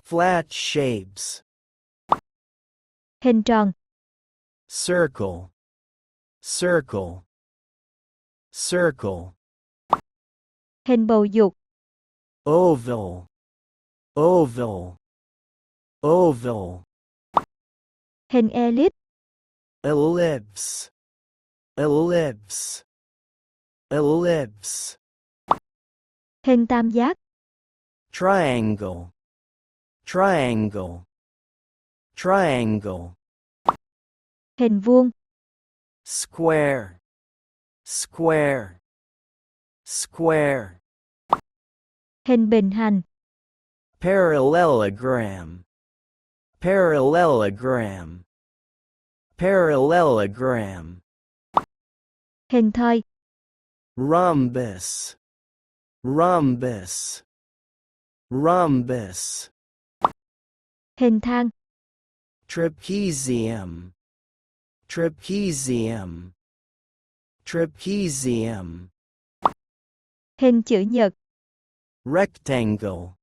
Flat shapes. Hình tròn. Circle. Circle. Circle. Hình bầu dục. Oval. Oval. Oval. Hình elip. Ellipse. Ellipse. Ellipse. Hình tam giác. Triangle. Triangle. Triangle. Hình vuông. Square. Square. Square. Hình bình hành. Parallelogram. Parallelogram. Parallelogram. Hình thoi. Rhombus. Rhombus. Rhombus. Hình thang. Trapezium. Trapezium. Trapezium. Hình chữ nhật. Rectangle.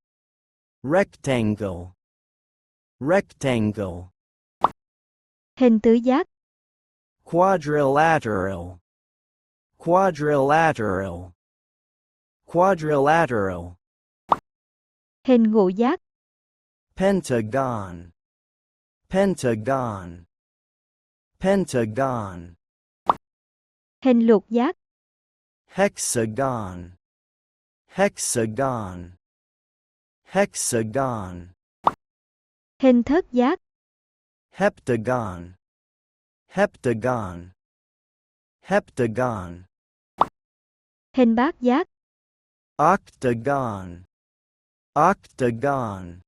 Rectangle. Rectangle. Hình tứ giác. Quadrilateral. Quadrilateral. Quadrilateral. Hình ngũ giác. Pentagon. Pentagon. Pentagon. Hình lục giác. Hexagon. Hexagon. Hexagon. Hình thất giác. Heptagon. Heptagon. Heptagon. Hình bát giác. Octagon. Octagon.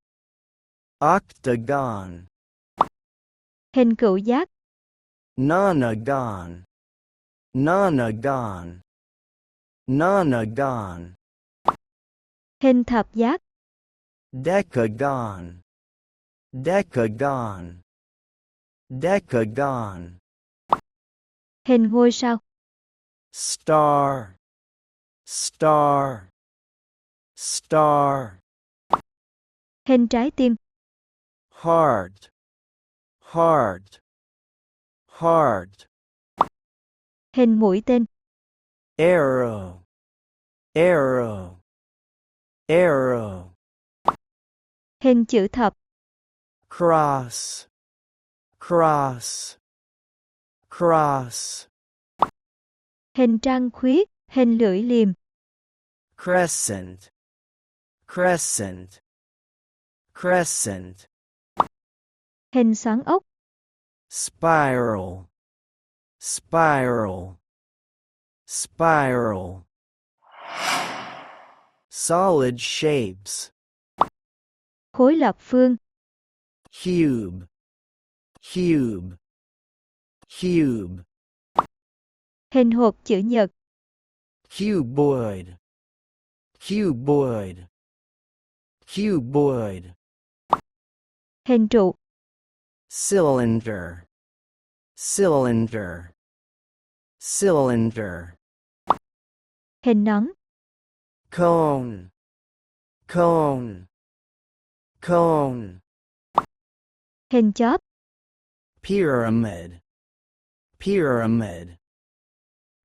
Octagon. Hình cửu giác. Nonagon. Nonagon. Nonagon. Hình thập giác. Decagon. Decagon. Decagon. Hình ngôi sao. Star. Star. Star. Hình trái tim. Heart. Heart. Heart. Hình mũi tên. Arrow. Arrow. Arrow. Hình chữ thập. Cross. Cross. Cross. Hình trăng khuyết. Hình lưỡi liềm. Crescent. Crescent. Crescent. Hình xoắn ốc. Spiral. Spiral. Spiral. Solid shapes. Khối lập phương. Cube. Cube. Cube. Hình hộp chữ nhật. Cuboid. Cuboid. Cuboid. Hình trụ. Cylinder. Cylinder. Cylinder. Hình nón. Cone. Cone. Cone. Hình chóp. Pyramid. Pyramid.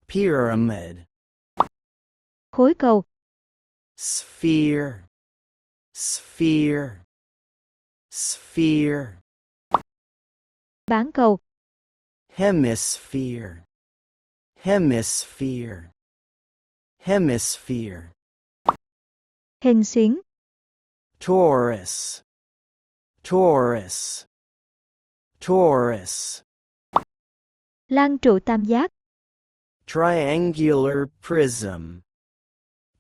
Pyramid. Khối cầu. Sphere. Sphere. Sphere. Bán cầu. Hemisphere. Hemisphere. Hemisphere. Hình xuyến. Torus. Torus. Torus. Lăng trụ tam giác. Triangular prism.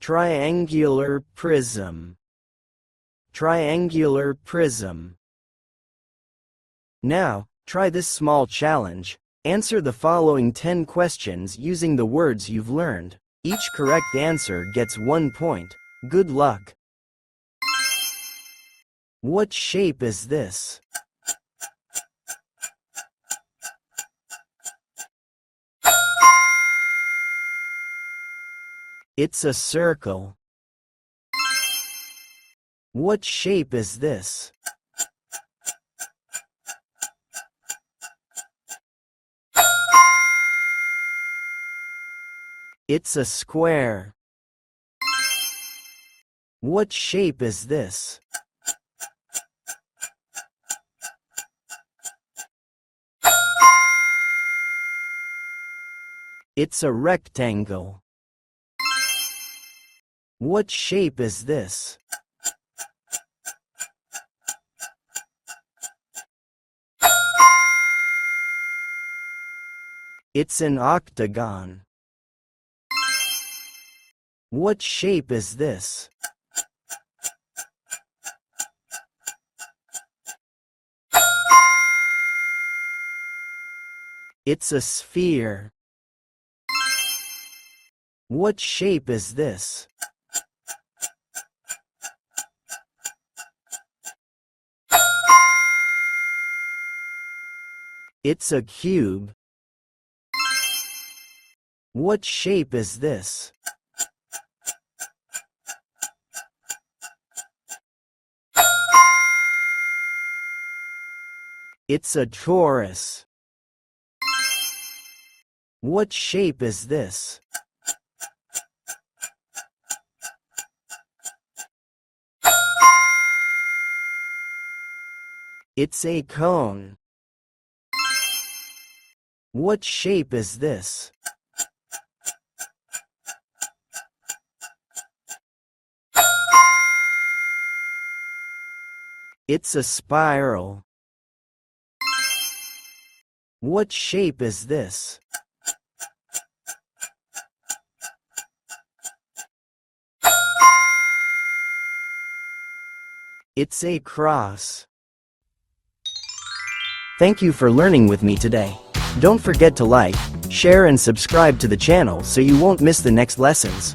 Triangular prism. Triangular prism. Now, try this small challenge. Answer the following 10 questions using the words you've learned. Each correct answer gets 1 point. Good luck. What shape is this? It's a circle. What shape is this? It's a square. What shape is this? It's a rectangle. What shape is this? It's an octagon. What shape is this? It's a sphere. What shape is this? It's a cube. What shape is this? It's a torus. What shape is this? It's a cone. What shape is this? It's a spiral. What shape is this? It's a cross. Thank you for learning with me today. Don't forget to like, share and subscribe to the channel so you won't miss the next lessons.